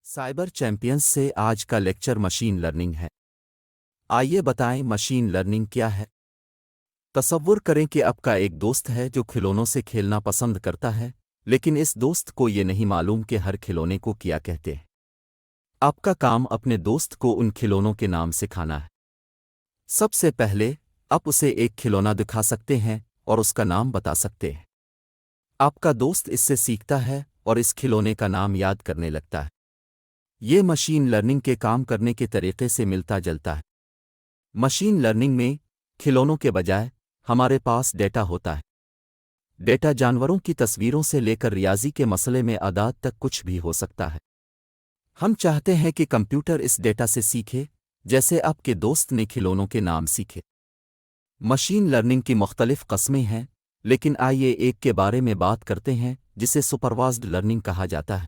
Cyber champions से आज का लेक्चर मशीन लर्निंग है। आइए बताएं मशीन लर्निंग क्या है। तसव्वुर करें कि आपका एक दोस्त है जो खिलौनों से खेलना पसंद करता है, लेकिन इस दोस्त को ये नहीं मालूम कि हर खिलौने को क्या कहते हैं। आपका काम अपने दोस्त को उन खिलौनों के नाम सिखाना है। सबसे पहले आप उसे एक खिलौना दिखा सकते हैं और उसका नाम बता सकते हैं। आपका दोस्त इससे सीखता है और इस खिलौने का नाम याद करने लगता है। ये मशीन लर्निंग के काम करने के तरीके से मिलता जुलता है। मशीन लर्निंग में खिलौनों के बजाय हमारे पास डेटा होता है। डेटा जानवरों की तस्वीरों से लेकर रियाजी के मसले में आदात तक कुछ भी हो सकता है। हम चाहते हैं कि कंप्यूटर इस डेटा से सीखे, जैसे आपके दोस्त ने खिलौनों के नाम सीखे। मशीन लर्निंग की मुख्तलिफ कस्में हैं, लेकिन आइए एक के बारे में बात करते हैं जिसे सुपरवाइज्ड लर्निंग कहा जाता है।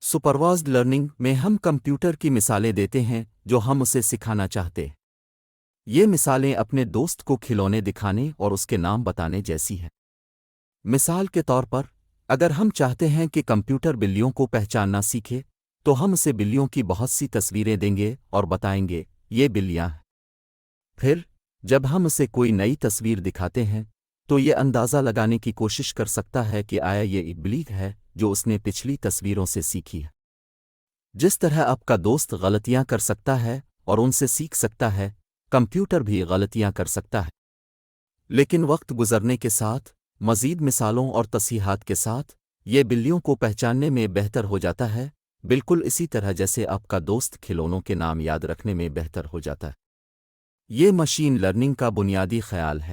सुपरवाइज्ड लर्निंग में हम कंप्यूटर की मिसालें देते हैं जो हम उसे सिखाना चाहते हैं। ये मिसालें अपने दोस्त को खिलौने दिखाने और उसके नाम बताने जैसी हैं। मिसाल के तौर पर, अगर हम चाहते हैं कि कंप्यूटर बिल्लियों को पहचानना सीखे, तो हम उसे बिल्लियों की बहुत सी तस्वीरें देंगे और बताएंगे, ये बिल्लियां हैं। फिर जब हम उसे कोई नई तस्वीर दिखाते हैं, तो ये अंदाज़ा लगाने की कोशिश कर सकता है कि आया ये बिल्ली है जो उसने पिछली तस्वीरों से सीखी है। जिस तरह आपका दोस्त गलतियां कर सकता है और उनसे सीख सकता है, कंप्यूटर भी गलतियां कर सकता है। लेकिन वक्त गुजरने के साथ, मज़ीद मिसालों और तसीहात के साथ, ये बिल्लियों को पहचानने में बेहतर हो जाता है, बिल्कुल इसी तरह जैसे आपका दोस्त खिलौनों के नाम याद रखने में बेहतर हो जाता है। ये मशीन लर्निंग का बुनियादी ख्याल है।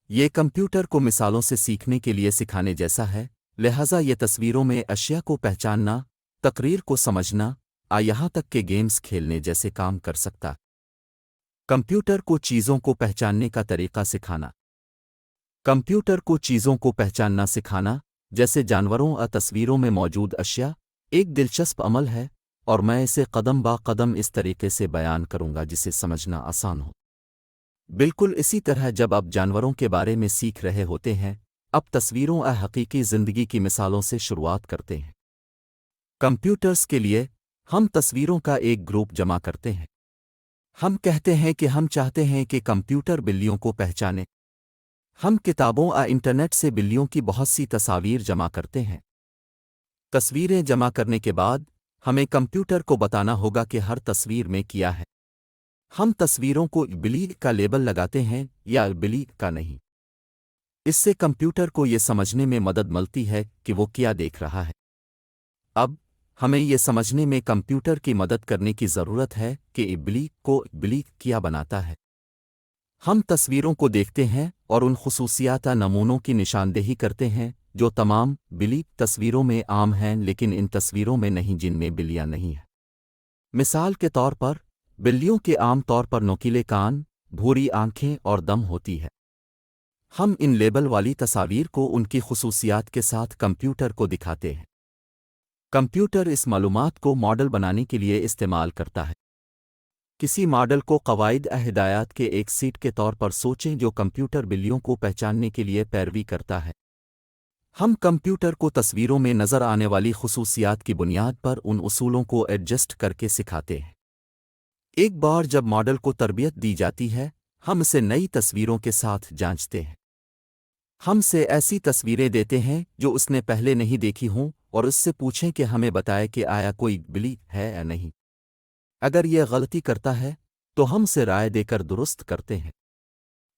ये कंप्यूटर को मिसालों से सीखने के लिए सिखाने जैसा है, लिहाजा ये तस्वीरों में अशिया को पहचानना, तकरीर को समझना, यहाँ तक के गेम्स खेलने जैसे काम कर सकता। कंप्यूटर को चीज़ों को पहचानने का तरीका सिखाना। कंप्यूटर को चीज़ों को पहचानना सिखाना, जैसे जानवरों या तस्वीरों में मौजूद अशिया, एक दिलचस्प अमल है और मैं इसे कदम बा कदम इस तरीके से बयान करूंगा जिसे समझना आसान हो। बिल्कुल इसी तरह जब आप जानवरों के बारे में सीख रहे होते हैं, अब तस्वीरों या हकीकी ज़िंदगी की मिसालों से शुरुआत करते हैं। कंप्यूटर्स के लिए हम तस्वीरों का एक ग्रुप जमा करते हैं। हम कहते हैं कि हम चाहते हैं कि कंप्यूटर बिल्लियों को पहचाने। हम किताबों या इंटरनेट से बिल्लियों की बहुत सी तस्वीरें जमा करते हैं। तस्वीरें जमा करने के बाद हमें कंप्यूटर को बताना होगा कि हर तस्वीर में क्या है। हम तस्वीरों को बिल्ली का लेबल लगाते हैं या बिल्ली का नहीं। इससे कंप्यूटर को ये समझने में मदद मिलती है कि वो क्या देख रहा है। अब हमें ये समझने में कंप्यूटर की मदद करने की ज़रूरत है कि बिल्ली को बिल्ली क्या बनाता है। हम तस्वीरों को देखते हैं और उन खुसूसियात नमूनों की निशानदेही करते हैं जो तमाम बिल्ली तस्वीरों में आम हैं, लेकिन इन तस्वीरों में नहीं जिनमें बिल्लियां नहीं हैं। मिसाल के तौर पर, बिल्लियों के आम तौर पर नोकीले कान, भूरी आंखें और दम होती है। हम इन लेबल वाली तस्वीर को उनकी खुसूसियात के साथ कंप्यूटर को दिखाते हैं। कंप्यूटर इस मालूमात को मॉडल बनाने के लिए इस्तेमाल करता है। किसी मॉडल को कवायद हिदायत के एक सीट के तौर पर सोचें जो कंप्यूटर बिल्लियों को पहचानने के लिए पैरवी करता है। हम कंप्यूटर को तस्वीरों में नज़र आने वाली खुसूसियात की बुनियाद पर उन उसूलों को एडजस्ट करके सिखाते हैं। एक बार जब मॉडल को तरबियत दी जाती है, हम इसे नई तस्वीरों के साथ जांचते हैं। हम से ऐसी तस्वीरें देते हैं जो उसने पहले नहीं देखी हों और उससे पूछें कि हमें बताए कि आया कोई बिल्ली है या नहीं। अगर यह गलती करता है तो हम उसे राय देकर दुरुस्त करते हैं।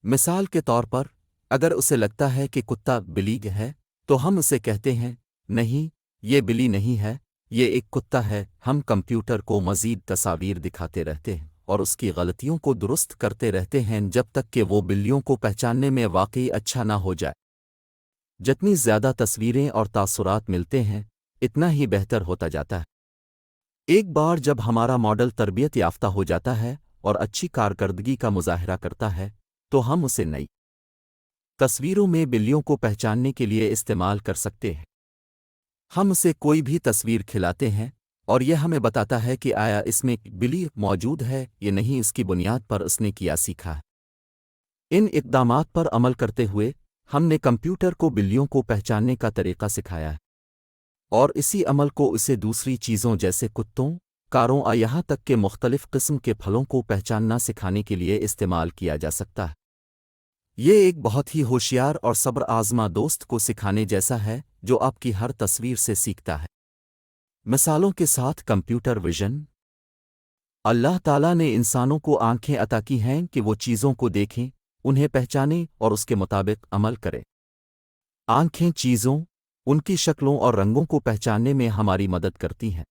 मिसाल के तौर पर, अगर उसे लगता है कि कुत्ता बिल्ली है, तो हम उसे कहते हैं, नहीं, ये बिल्ली नहीं है, ये एक कुत्ता है। हम कंप्यूटर को मज़ीद तस्वीर दिखाते रहते हैं और उसकी गलतियों को दुरुस्त करते रहते हैं जब तक कि वो बिल्लियों को पहचानने में वाकई अच्छा ना हो जाए। जितनी ज़्यादा तस्वीरें और तासुरात मिलते हैं, इतना ही बेहतर होता जाता है। एक बार जब हमारा मॉडल तरबियत याफ्ता हो जाता है और अच्छी कारकर्दगी का मुजाहरा करता है, तो हम उसे नई तस्वीरों में बिल्लियों को पहचानने के लिए इस्तेमाल कर सकते हैं। हम उसे कोई भी तस्वीर खिलाते हैं और यह हमें बताता है कि आया इसमें बिल्ली मौजूद है या नहीं। इसकी बुनियाद पर उसने क्या सीखा है। इन इक़दामात पर अमल करते हुए हमने कंप्यूटर को बिल्लियों को पहचानने का तरीका सिखाया है اور اسی عمل کو اسے دوسری چیزوں جیسے کتوں، کاروں اور یہاں تک کہ مختلف قسم کے پھلوں کو پہچاننا سکھانے کے لیے استعمال کیا جا سکتا ہے۔ یہ ایک بہت ہی ہوشیار اور صبر آزما دوست کو سکھانے جیسا ہے جو آپ کی ہر تصویر سے سیکھتا ہے۔ مثالوں کے ساتھ کمپیوٹر ویژن۔ اللہ تعالیٰ نے انسانوں کو آنکھیں عطا کی ہیں کہ وہ چیزوں کو دیکھیں، انہیں پہچانیں اور اس کے مطابق عمل کریں۔ آنکھیں چیزوں، ان کی شکلوں اور رنگوں کو پہچاننے میں ہماری مدد کرتی ہیں۔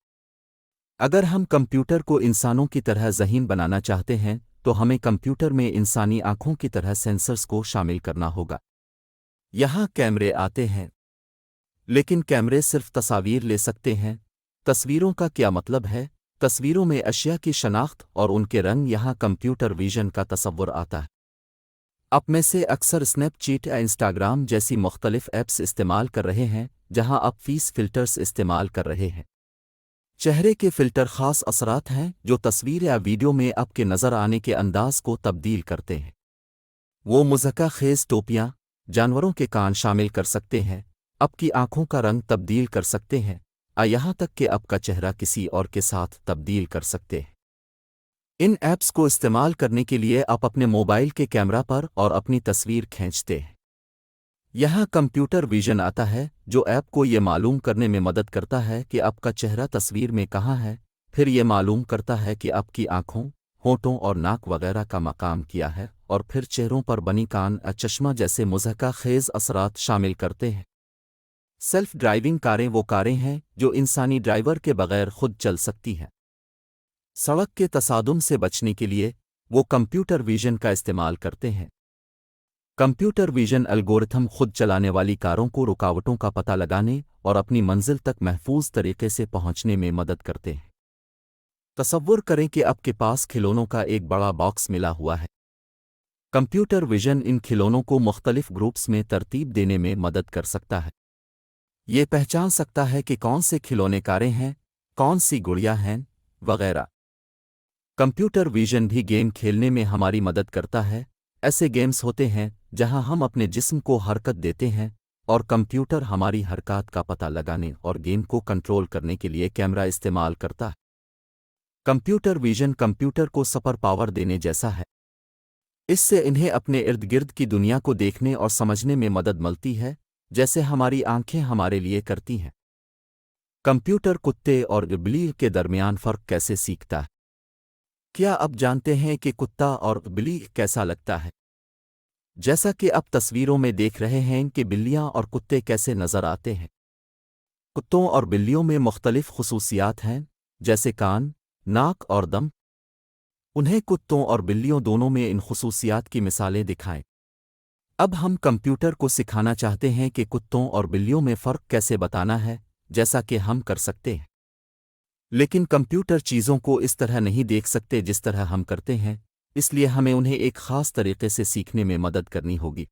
اگر ہم کمپیوٹر کو انسانوں کی طرح ذہین بنانا چاہتے ہیں تو ہمیں کمپیوٹر میں انسانی آنکھوں کی طرح سینسرز کو شامل کرنا ہوگا۔ یہاں کیمرے آتے ہیں، لیکن کیمرے صرف تصاویر لے سکتے ہیں۔ تصویروں کا کیا مطلب ہے؟ تصویروں میں اشیاء کی شناخت اور ان کے رنگ۔ یہاں کمپیوٹر ویژن کا تصور آتا ہے۔ آپ میں سے اکثر اسنیپ چیٹ یا انسٹاگرام جیسی مختلف ایپس استعمال کر رہے ہیں جہاں آپ فیس فلٹرز استعمال کر رہے ہیں۔ چہرے کے فلٹر خاص اثرات ہیں جو تصویر یا ویڈیو میں آپ کے نظر آنے کے انداز کو تبدیل کرتے ہیں۔ وہ مضحکہ خیز ٹوپیاں، جانوروں کے کان شامل کر سکتے ہیں، آپ کی آنکھوں کا رنگ تبدیل کر سکتے ہیں، یہاں تک کہ آپ کا چہرہ کسی اور کے ساتھ تبدیل کر سکتے ہیں۔ ان ایپس کو استعمال کرنے کے لیے آپ اپنے موبائل کے کیمرہ پر اور اپنی تصویر کھینچتے ہیں۔ یہاں کمپیوٹر ویژن آتا ہے جو ایپ کو یہ معلوم کرنے میں مدد کرتا ہے کہ آپ کا چہرہ تصویر میں کہاں ہے، پھر یہ معلوم کرتا ہے کہ آپ کی آنکھوں، ہونٹوں اور ناک وغیرہ کا مقام کیا ہے، اور پھر چہروں پر بنی کان یا چشمہ جیسے مضحکہ خیز اثرات شامل کرتے ہیں۔ سیلف ڈرائیونگ کاریں وہ کاریں ہیں جو انسانی ڈرائیور کے بغیر خود چل سکتی ہیں۔ سڑک کے تصادم سے بچنے کے لیے وہ کمپیوٹر ویژن کا استعمال کرتے ہیں۔ کمپیوٹر ویژن الگورتھم خود چلانے والی کاروں کو رکاوٹوں کا پتہ لگانے اور اپنی منزل تک محفوظ طریقے سے پہنچنے میں مدد کرتے ہیں۔ تصور کریں کہ آپ کے پاس کھلونوں کا ایک بڑا باکس ملا ہوا ہے۔ کمپیوٹر ویژن ان کھلونوں کو مختلف گروپس میں ترتیب دینے میں مدد کر سکتا ہے۔ یہ پہچان سکتا ہے کہ کون سے کھلونے کاریں ہیں، کون سی گڑیاں ہیں، وغیرہ۔ کمپیوٹر ویژن بھی گیم کھیلنے میں ہماری مدد کرتا ہے۔ ایسے گیمز ہوتے ہیں جہاں ہم اپنے جسم کو حرکت دیتے ہیں اور کمپیوٹر ہماری حرکات کا پتہ لگانے اور گیم کو کنٹرول کرنے کے لیے کیمرہ استعمال کرتا ہے۔ کمپیوٹر ویژن کمپیوٹر کو سپر پاور دینے جیسا ہے۔ اس سے انہیں اپنے ارد گرد کی دنیا کو دیکھنے اور سمجھنے میں مدد ملتی ہے جیسے ہماری آنکھیں ہمارے لیے کرتی ہیں۔ کمپیوٹر کتے اور بلی کے درمیان فرق کیسے سیکھتا ہے؟ کیا آپ جانتے ہیں کہ کتا اور بلی کیسا لگتا ہے؟ جیسا کہ آپ تصویروں میں دیکھ رہے ہیں کہ بلیاں اور کتے کیسے نظر آتے ہیں۔ کتوں اور بلیوں میں مختلف خصوصیات ہیں جیسے کان، ناک اور دم۔ انہیں کتوں اور بلیوں دونوں میں ان خصوصیات کی مثالیں دکھائیں۔ اب ہم کمپیوٹر کو سکھانا چاہتے ہیں کہ کتوں اور بلیوں میں فرق کیسے بتانا ہے، جیسا کہ ہم کر سکتے ہیں۔ لیکن کمپیوٹر چیزوں کو اس طرح نہیں دیکھ سکتے جس طرح ہم کرتے ہیں، اس لیے ہمیں انہیں ایک خاص طریقے سے سیکھنے میں مدد کرنی ہوگی۔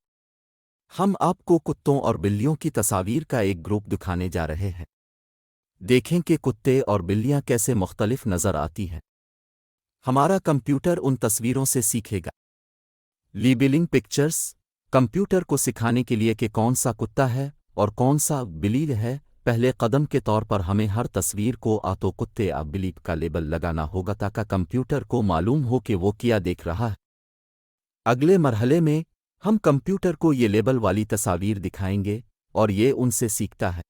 ہم آپ کو کتوں اور بلیوں کی تصاویر کا ایک گروپ دکھانے جا رہے ہیں۔ دیکھیں کہ کتے اور بلیاں کیسے مختلف نظر آتی ہیں۔ ہمارا کمپیوٹر ان تصویروں سے سیکھے گا۔ لیبلنگ پکچرز کمپیوٹر کو سکھانے کے لیے کہ کون سا کتا ہے اور کون سا بلی ہے، پہلے قدم کے طور پر ہمیں ہر تصویر کو تو کتے یا بلی کا لیبل لگانا ہوگا تاکہ کمپیوٹر کو معلوم ہو کہ وہ کیا دیکھ رہا ہے۔ اگلے مرحلے میں ہم کمپیوٹر کو یہ لیبل والی تصاویر دکھائیں گے اور یہ ان سے سیکھتا ہے۔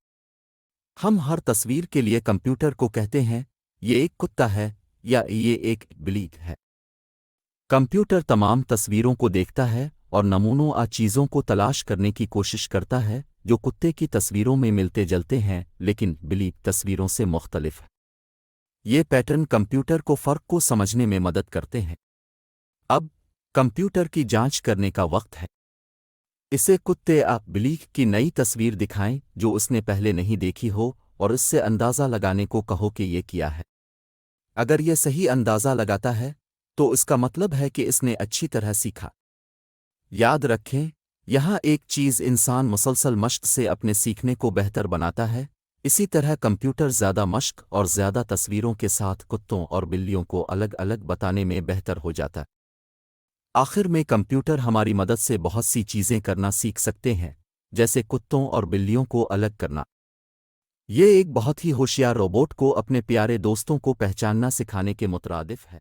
ہم ہر تصویر کے لیے کمپیوٹر کو کہتے ہیں یہ ایک کتا ہے یا یہ ایک بلی ہے۔ کمپیوٹر تمام تصویروں کو دیکھتا ہے اور نمونوں چیزوں کو تلاش کرنے کی کوشش کرتا ہے جو کتے کی تصویروں میں ملتے جلتے ہیں لیکن بلی تصویروں سے مختلف ہے۔ یہ پیٹرن کمپیوٹر کو فرق کو سمجھنے میں مدد کرتے ہیں۔ اب کمپیوٹر کی جانچ کرنے کا وقت ہے۔ اسے کتے یا بلی کی نئی تصویر دکھائیں جو اس نے پہلے نہیں دیکھی ہو اور اس سے اندازہ لگانے کو کہو کہ یہ کیا ہے۔ اگر یہ صحیح اندازہ لگاتا ہے تو اس کا مطلب ہے کہ اس نے اچھی طرح سیکھا۔ یاد رکھیں، یہاں ایک چیز انسان مسلسل مشق سے اپنے سیکھنے کو بہتر بناتا ہے، اسی طرح کمپیوٹر زیادہ مشق اور زیادہ تصویروں کے ساتھ کتوں اور بلیوں کو الگ الگ بتانے میں بہتر ہو جاتا ہے۔ آخر میں کمپیوٹر ہماری مدد سے بہت سی چیزیں کرنا سیکھ سکتے ہیں، جیسے کتوں اور بلیوں کو الگ کرنا۔ یہ ایک بہت ہی ہوشیار روبوٹ کو اپنے پیارے دوستوں کو پہچاننا سکھانے کے مترادف ہے